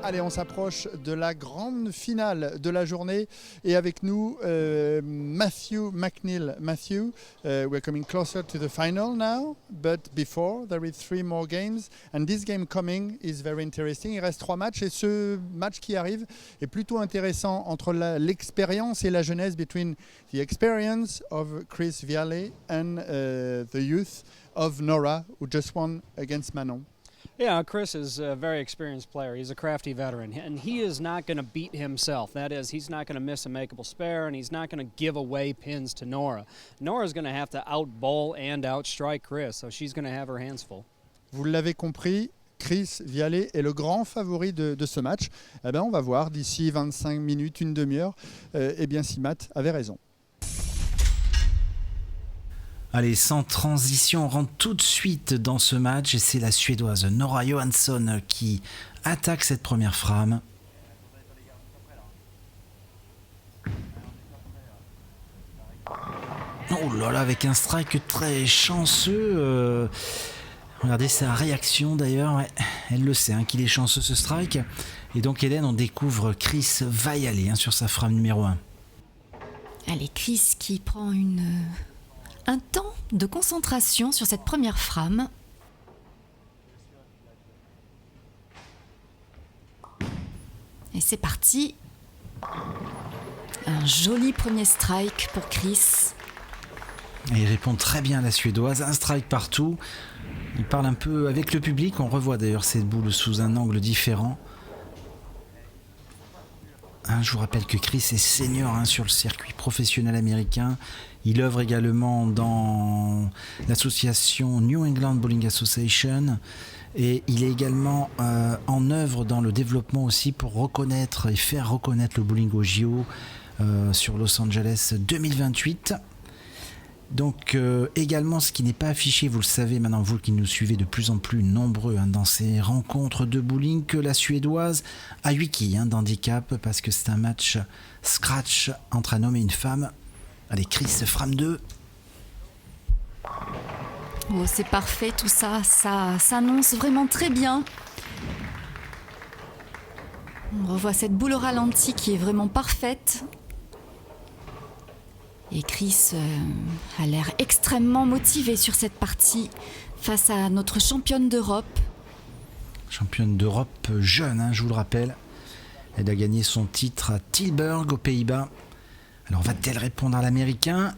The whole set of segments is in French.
Allez, on s'approche de la grande finale de la journée et avec nous Matthew McNeil. Matthew, we're coming closer to the final now, but before there is 3 more games and this game coming is very interesting. Il reste 3 matchs et ce match qui arrive est plutôt intéressant entre l'expérience et la jeunesse, between the experience of Chris Viale and the youth of Nora, who just won against Manon. Yeah, Chris is a very experienced player. He's a crafty veteran, and he is not going to beat himself. That is, he's not going to miss a makeable spare, and he's not going to give away pins to Nora. Nora's going to have to out-bowl and outstrike Chris, so she's going to have her hands full. Vous l'avez compris, Chris Viale est le grand favori de ce match. Eh ben, on va voir d'ici 25 minutes, une demi-heure, eh bien, si Matt avait raison. Allez, sans transition, on rentre tout de suite dans ce match et c'est la Suédoise Nora Johansson qui attaque cette première frame. Oh là là, avec un strike très chanceux. Regardez sa réaction d'ailleurs, ouais, elle le sait qu'il est chanceux ce strike. Et donc Hélène, on découvre Chris Viale sur sa frame numéro 1. Allez, Chris qui prend un temps de concentration sur cette première frame. Et c'est parti. Un joli premier strike pour Chris. Et il répond très bien à la Suédoise, un strike partout. Il parle un peu avec le public, on revoit d'ailleurs cette boule sous un angle différent. Je vous rappelle que Chris est senior sur le circuit professionnel américain. Il œuvre également dans l'association New England Bowling Association et il est également en œuvre dans le développement aussi pour reconnaître et faire reconnaître le bowling au JO sur Los Angeles 2028. Donc également, ce qui n'est pas affiché, vous le savez maintenant, vous qui nous suivez de plus en plus nombreux dans ces rencontres de bowling, que la Suédoise a 8 quilles d'handicap parce que c'est un match scratch entre un homme et une femme. Allez, Chris, frame 2. Oh, c'est parfait tout ça, ça s'annonce vraiment très bien. On revoit cette boule au ralenti qui est vraiment parfaite. Et Chris a l'air extrêmement motivé sur cette partie face à notre championne d'Europe. Championne d'Europe jeune, je vous le rappelle. Elle a gagné son titre à Tilburg aux Pays-Bas. Alors va-t-elle répondre à l'américain ?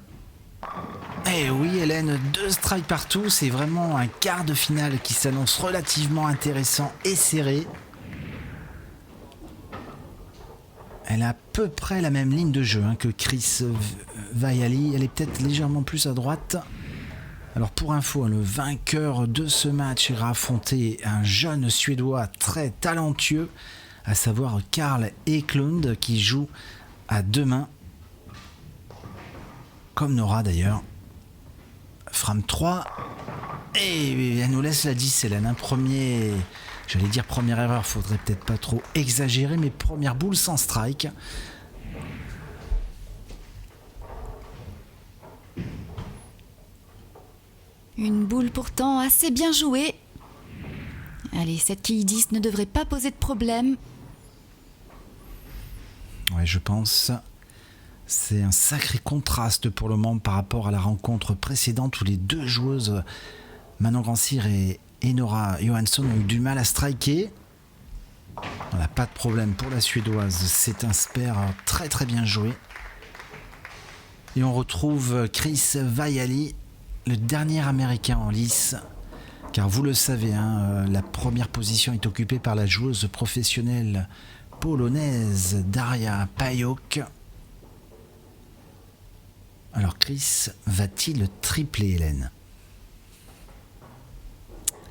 Eh oui Hélène, 2 strikes partout, c'est vraiment un quart de finale qui s'annonce relativement intéressant et serré. Elle a à peu près la même ligne de jeu que Chris Viale, elle est peut-être légèrement plus à droite. Alors pour info, le vainqueur de ce match ira affronter un jeune Suédois très talentueux, à savoir Karl Eklund, qui joue à 2 mains. Comme Nora d'ailleurs. Frame 3. Et elle nous laisse la 10, Hélène. J'allais dire première erreur, faudrait peut-être pas trop exagérer, mais première boule sans strike. Une boule pourtant assez bien jouée. Allez, cette quille 10 ne devrait pas poser de problème. Ouais, je pense. C'est un sacré contraste pour le moment par rapport à la rencontre précédente où les 2 joueuses, Manon Grand-Cyr et Nora Johansson, ont eu du mal à striker. On n'a pas de problème pour la Suédoise. C'est un spare très très bien joué. Et on retrouve Chris Viale, le dernier américain en lice. Car vous le savez, la première position est occupée par la joueuse professionnelle polonaise Daria Pajok. Alors Chris va-t-il tripler, Hélène ?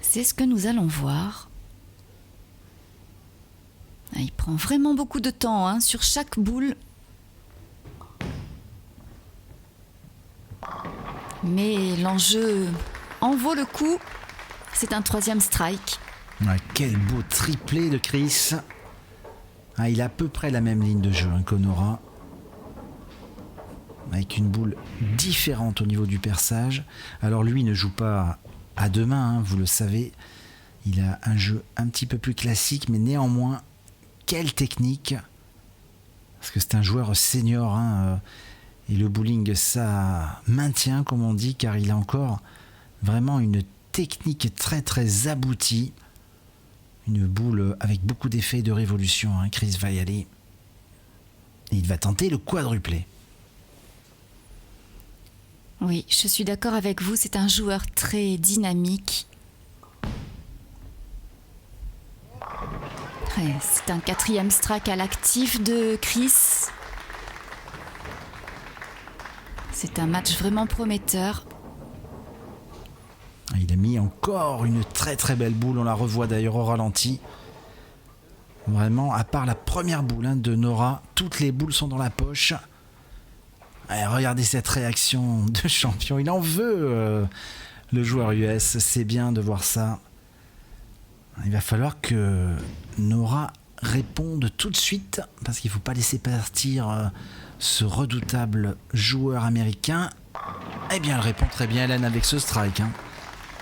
C'est ce que nous allons voir. Il prend vraiment beaucoup de temps sur chaque boule. Mais l'enjeu en vaut le coup. C'est un 3e strike. Ouais, quel beau triplé de Chris. Il a à peu près la même ligne de jeu que Nora. Avec une boule différente au niveau du perçage. Alors lui ne joue pas à 2 mains, vous le savez. Il a un jeu un petit peu plus classique, mais néanmoins quelle technique! Parce que c'est un joueur senior, hein, et le bowling, ça maintient, comme on dit, car il a encore vraiment une technique très très aboutie. Une boule avec beaucoup d'effets de révolution, hein, Chris va y aller. Et il va tenter le quadruplé. Oui, je suis d'accord avec vous, c'est un joueur très dynamique. Ouais, c'est un 4e strike à l'actif de Chris. C'est un match vraiment prometteur. Il a mis encore une très très belle boule, on la revoit d'ailleurs au ralenti. Vraiment, à part la première boule, hein, de Nora, toutes les boules sont dans la poche. Allez, regardez cette réaction de champion, il en veut, le joueur US, c'est bien de voir ça. Il va falloir que Nora réponde tout de suite, parce qu'il ne faut pas laisser partir ce redoutable joueur américain. Eh bien, elle répond très bien, Hélène, avec ce strike, hein.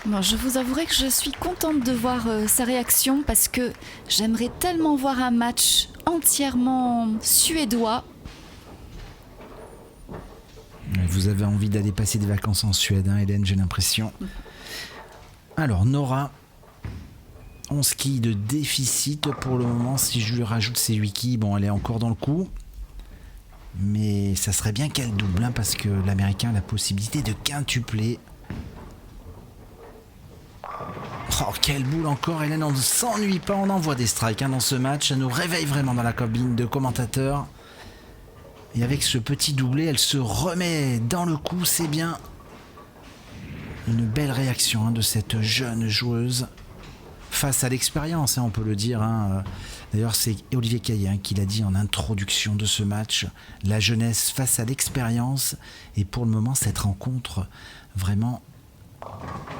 Bon, je vous avouerai que je suis contente de voir sa réaction parce que j'aimerais tellement voir un match entièrement suédois. Vous avez envie d'aller passer des vacances en Suède, hein, Hélène, j'ai l'impression. Alors, Nora, 11 quilles de déficit pour le moment. Si je lui rajoute ses 8 quilles, bon, elle est encore dans le coup. Mais ça serait bien qu'elle double, hein, parce que l'Américain a la possibilité de quintupler. Oh, quelle boule encore, Hélène, on ne s'ennuie pas, on envoie des strikes, hein, dans ce match. Ça nous réveille vraiment dans la cabine de commentateurs. Et avec ce petit doublé, elle se remet dans le coup, c'est bien. Une belle réaction, hein, de cette jeune joueuse face à l'expérience, hein, on peut le dire, hein. D'ailleurs, c'est Olivier Caillé, hein, qui l'a dit en introduction de ce match. La jeunesse face à l'expérience. Et pour le moment, cette rencontre vraiment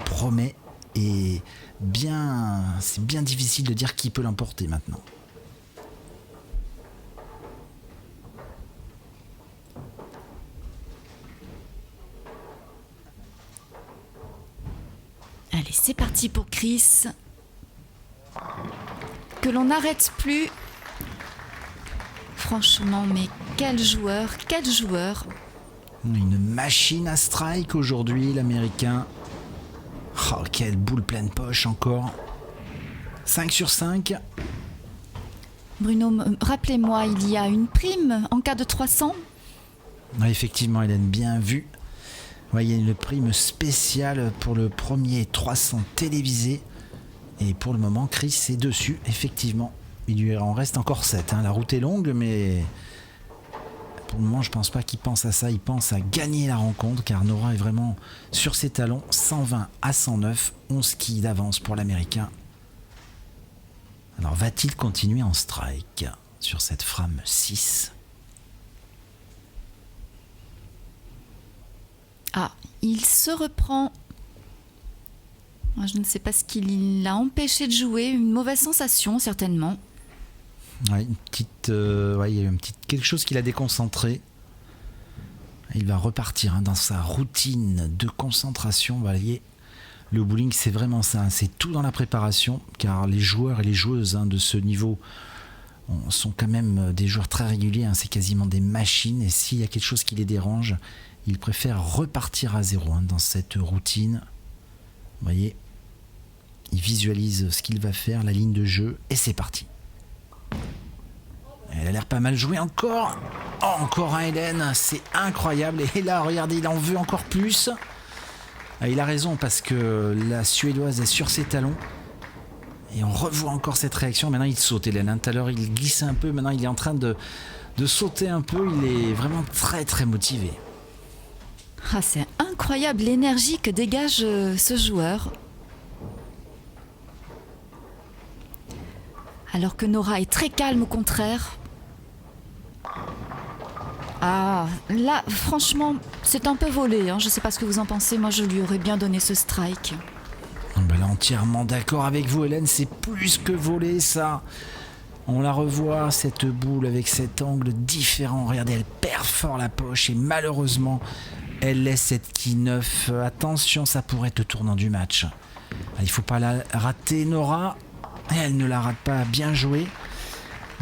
promet. Et bien, c'est bien difficile de dire qui peut l'emporter maintenant. Allez, c'est parti pour Chris. Que l'on n'arrête plus. Franchement, mais quel joueur, quel joueur. Une machine à strike aujourd'hui, l'Américain. Oh, quelle boule pleine poche encore. 5 sur 5. Bruno, rappelez-moi, il y a une prime en cas de 300 ? Ouais, effectivement, Hélène, bien vu. Ouais, il y a une prime spéciale pour le premier 300 télévisé. Et pour le moment, Chris est dessus, effectivement. Il lui en reste encore 7. Hein. La route est longue, mais pour le moment, je pense pas qu'il pense à ça. Il pense à gagner la rencontre, car Nora est vraiment sur ses talons. 120 à 109, 11 quilles d'avance pour l'Américain. Alors, va-t-il continuer en strike sur cette frame 6 ? Ah, il se reprend. Je ne sais pas ce qui l'a empêché de jouer. Une mauvaise sensation, certainement. Ouais, une petite, il y a eu quelque chose qui l'a déconcentré. Il va repartir, hein, dans sa routine de concentration. Vous voyez, le bowling, c'est vraiment ça. Hein, c'est tout dans la préparation, car les joueurs et les joueuses, hein, de ce niveau sont quand même des joueurs très réguliers. Hein, c'est quasiment des machines. Et s'il y a quelque chose qui les dérange, ils préfèrent repartir à zéro, hein, dans cette routine. Vous voyez, il visualise ce qu'il va faire, la ligne de jeu, et c'est parti. Elle a l'air pas mal jouée encore. Oh, encore un Hélène, c'est incroyable. Et là, regardez, il en veut encore plus. Il a raison, parce que la Suédoise est sur ses talons. Et on revoit encore cette réaction. Maintenant, il saute, Hélène. Tout à l'heure, il glissait un peu. Maintenant, il est en train de sauter un peu. Il est vraiment très, très motivé. Ah, c'est incroyable l'énergie que dégage ce joueur. Alors que Nora est très calme au contraire. Ah, là, franchement, c'est un peu volé. Hein. Je ne sais pas ce que vous en pensez. Moi, je lui aurais bien donné ce strike. Ben là, entièrement d'accord avec vous, Hélène. C'est plus que volé, ça. On la revoit, cette boule, avec cet angle différent. Regardez, elle perd fort la poche. Et malheureusement, elle laisse cette quille 9. Attention, ça pourrait être le tournant du match. Il ne faut pas la rater, Nora. Et elle ne la rate pas, bien joué.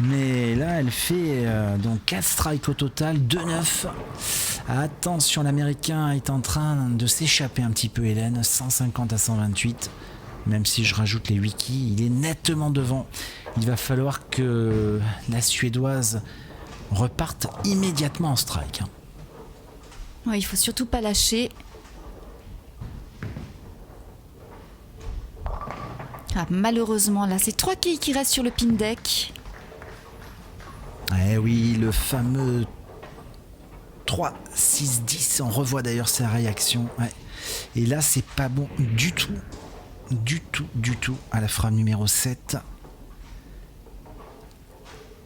Mais là, elle fait donc 4 strikes au total, 2-9. Attention, l'Américain est en train de s'échapper un petit peu, Hélène. 150 à 128. Même si je rajoute les wikis, il est nettement devant. Il va falloir que la Suédoise reparte immédiatement en strike. Ouais, il faut surtout pas lâcher. Ah, malheureusement, là, c'est 3 quilles qui restent sur le pin deck. Eh oui, le fameux 3, 6, 10. On revoit d'ailleurs sa réaction. Ouais. Et là, c'est pas bon du tout. Du tout à la frame numéro 7.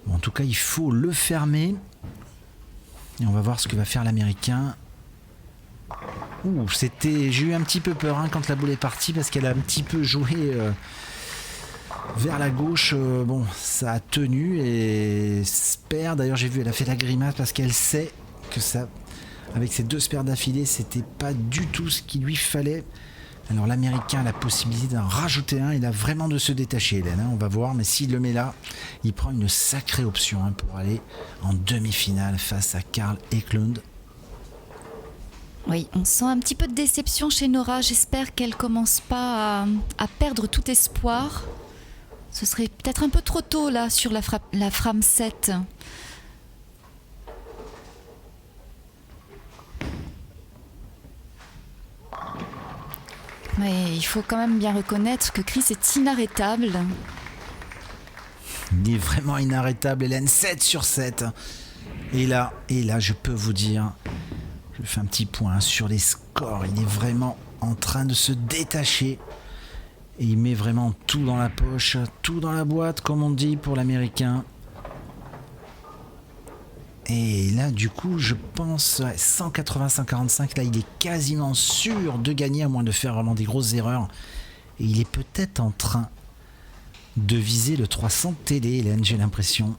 Bon, en tout cas, il faut le fermer. Et on va voir ce que va faire l'Américain. J'ai eu un petit peu peur quand la boule est partie parce qu'elle a un petit peu joué vers la gauche. Bon, ça a tenu et Sper, d'ailleurs j'ai vu, elle a fait la grimace parce qu'elle sait que ça, avec ces 2 spares d'affilée, c'était pas du tout ce qu'il lui fallait. Alors l'Américain a la possibilité d'en rajouter un. Il a vraiment de se détacher, Hélène. On va voir, mais s'il le met là, il prend une sacrée option pour aller en demi-finale face à Carl Eklund. Oui, on sent un petit peu de déception chez Nora. J'espère qu'elle commence pas à perdre tout espoir. Ce serait peut-être un peu trop tôt là sur la frame 7. Mais il faut quand même bien reconnaître que Chris est inarrêtable. Il est vraiment inarrêtable, Hélène. 7 sur 7. Et là, je peux vous dire, je fais un petit point sur les scores. Il est vraiment en train de se détacher. Et il met vraiment tout dans la poche, tout dans la boîte, comme on dit pour l'Américain. Et là, du coup, je pense 180-145. Là, il est quasiment sûr de gagner, à moins de faire vraiment des grosses erreurs. Et il est peut-être en train de viser le 300 télé, Hélène, j'ai l'impression.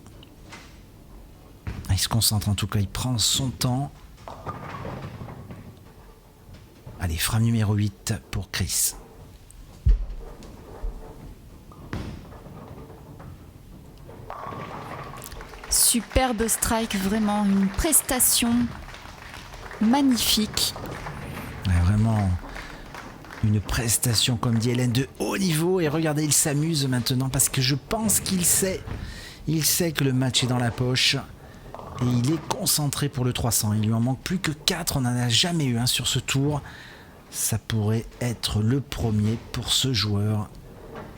Il se concentre en tout cas, il prend son temps. Allez, frame numéro 8 pour Chris. Superbe strike, vraiment une prestation magnifique. Ouais, vraiment une prestation, comme dit Hélène, de haut niveau. Et regardez, il s'amuse maintenant parce que je pense qu'il sait. Il sait que le match est dans la poche. Et il est concentré pour le 300. Il lui en manque plus que 4. On n'en a jamais eu un sur ce tour. Ça pourrait être le premier pour ce joueur.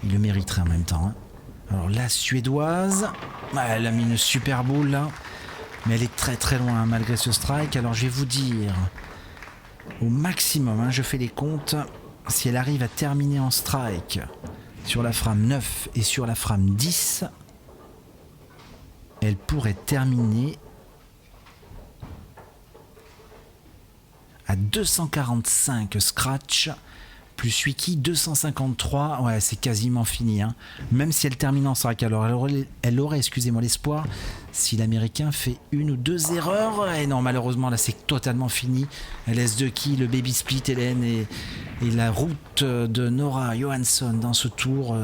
Il le mériterait en même temps. Alors la Suédoise, elle a mis une super boule là. Mais elle est très très loin malgré ce strike. Alors je vais vous dire, au maximum, je fais les comptes. Si elle arrive à terminer en strike sur la frame 9 et sur la frame 10, elle pourrait terminer à 245 scratch plus wiki 253. Ouais, c'est quasiment fini. Même si elle termine en strike. Alors elle aurait, excusez-moi, l'espoir si l'Américain fait une ou 2 erreurs. Et non, malheureusement là c'est totalement fini. Elle laisse 2 quilles, le baby split, Hélène, et la route de Nora Johansson dans ce tour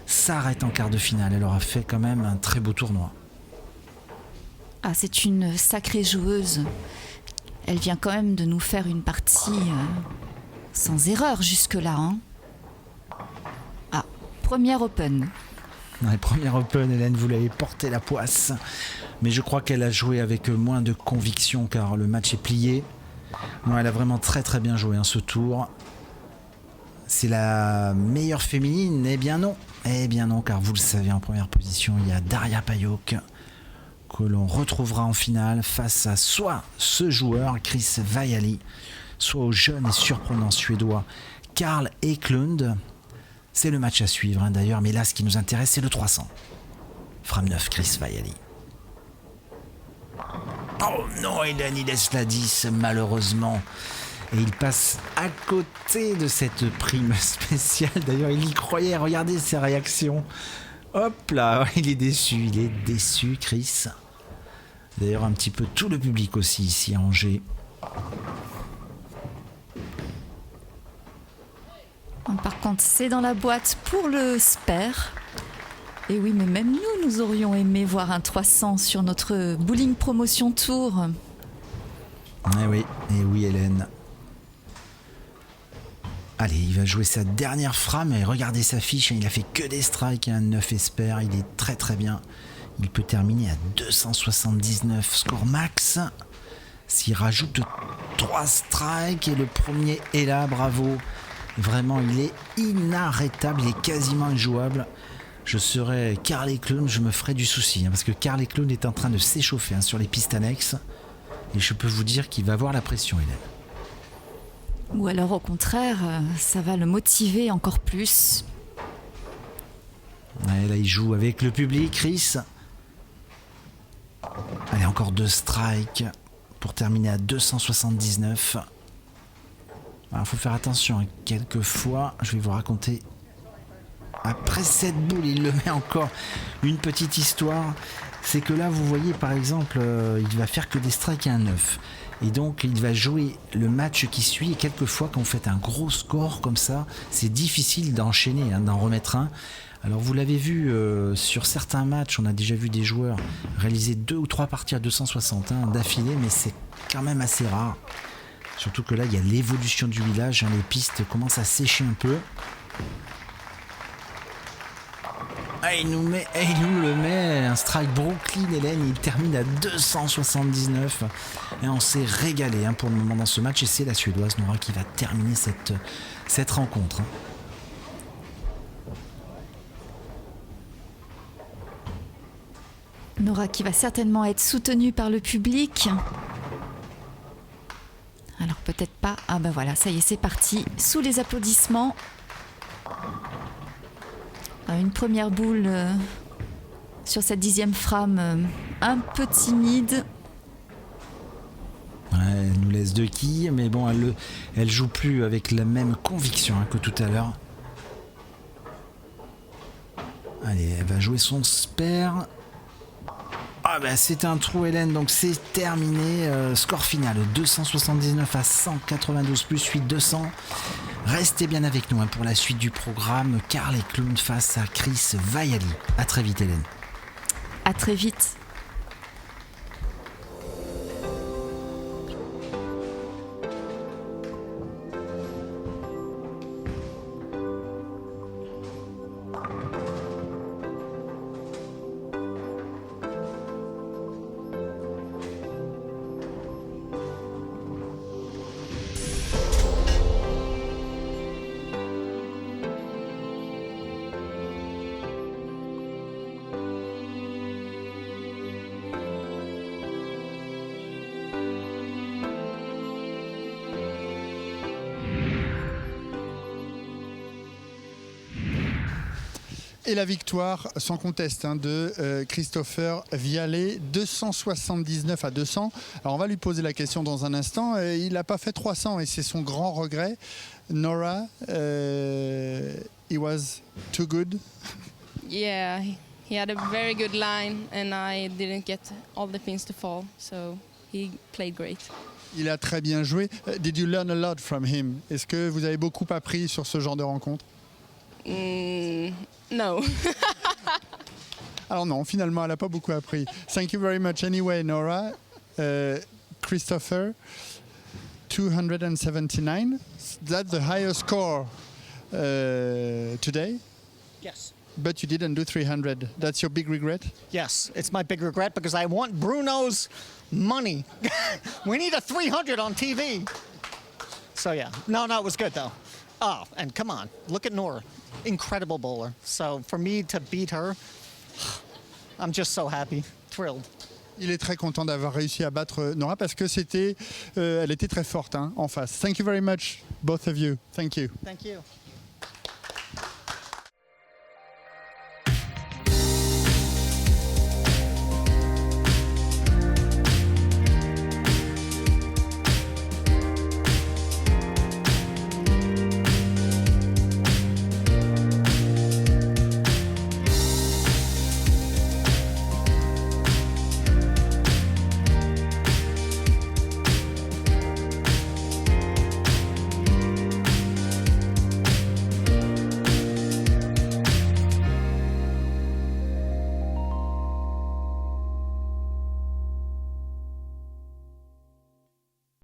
s'arrête en quart de finale. Elle aura fait quand même un très beau tournoi. Ah, c'est une sacrée joueuse. Elle vient quand même de nous faire une partie sans erreur jusque-là. Ah, première open. Ouais, première open, Hélène, vous l'avez porté la poisse. Mais je crois qu'elle a joué avec moins de conviction car le match est plié. Non, elle a vraiment très très bien joué ce tour. C'est la meilleure féminine? Eh bien non, car vous le savez, en première position, il y a Daria Pajok, que l'on retrouvera en finale face à soit ce joueur, Chris Väjäli, soit au jeune et surprenant suédois Carl Eklund. C'est le match à suivre d'ailleurs, mais là ce qui nous intéresse c'est le 300. Frame 9, Chris Väjäli. Oh non, il laisse la 10 malheureusement. Et il passe à côté de cette prime spéciale. D'ailleurs, il y croyait. Regardez ses réactions. Hop là, il est déçu, Chris. D'ailleurs, un petit peu tout le public aussi ici à Angers. Par contre, c'est dans la boîte pour le spare. Et oui, mais même nous aurions aimé voir un 300 sur notre Bowling Promotion Tour. Et oui, Hélène. Allez, il va jouer sa dernière frame et regardez sa fiche, il a fait que des strikes, un 9 espère, il est très très bien. Il peut terminer à 279 score max. S'il rajoute 3 strikes et le premier est là, bravo. Vraiment, il est inarrêtable, il est quasiment injouable. Je serais Carly Clown, je me ferais du souci, parce que Carly Clown est en train de s'échauffer sur les pistes annexes. Et je peux vous dire qu'il va avoir la pression, Hélène. Ou alors au contraire, ça va le motiver encore plus. Ouais, là, il joue avec le public, Chris. Allez, encore 2 strikes pour terminer à 279. Il faut faire attention, hein. Quelquefois, je vais vous raconter. Après cette boule, il le met encore une petite histoire. C'est que là, vous voyez, par exemple, il va faire que des strikes et un 9. Et donc, il va jouer le match qui suit. Et quelquefois, quand vous faites un gros score comme ça, c'est difficile d'enchaîner, hein, d'en remettre un. Alors, vous l'avez vu sur certains matchs, on a déjà vu des joueurs réaliser 2 ou 3 parties à 261 d'affilée, mais c'est quand même assez rare. Surtout que là, il y a l'évolution du village, hein, les pistes commencent à sécher un peu. Ah, il nous le met un strike Brooklyn, Hélène, il termine à 279 et on s'est régalé, hein, pour le moment dans ce match, et c'est la Suédoise Nora qui va terminer cette rencontre, hein. Nora qui va certainement être soutenue par le public. Alors peut-être pas. Ah ben voilà, ça y est, c'est parti. Sous les applaudissements. Une première boule sur cette 10e frame, un peu timide. Ouais, elle nous laisse 2 quilles, mais bon, elle joue plus avec la même conviction, hein, que tout à l'heure. Allez, elle va jouer son spare. Ah ben c'est un trou, Hélène, donc c'est terminé. Score final 279 à 192 plus 8 200. Restez bien avec nous, hein, pour la suite du programme. Carly Clown face à Chris Vaiali. À très vite, Hélène. À très vite. Et la victoire sans conteste, hein, de Christopher Vialet, 279 à 200. Alors on va lui poser la question dans un instant. Il n'a pas fait 300 et c'est son grand regret. Nora, he was too good. Yeah, he had a very good line and I didn't get all the pins to fall, so he played great. Il a très bien joué. Did you learn a lot from him? Est-ce que vous avez beaucoup appris sur ce genre de rencontre? No. Alors non, finalement, elle n'a pas beaucoup appris. Thank you very much anyway, Nora. Christopher, 279. That's the highest score today. Yes. But you didn't do 300. That's your big regret? Yes, it's my big regret because I want Bruno's money. We need a 300 on TV. So yeah, no, it was good though. Oh, and come on, look at Nora. Incredible bowler. So for me to beat her, I'm just so happy, thrilled. Il est très content d'avoir réussi à battre Nora parce que elle était très forte, hein, en face. Thank you very much, both of you. Thank you. Thank you.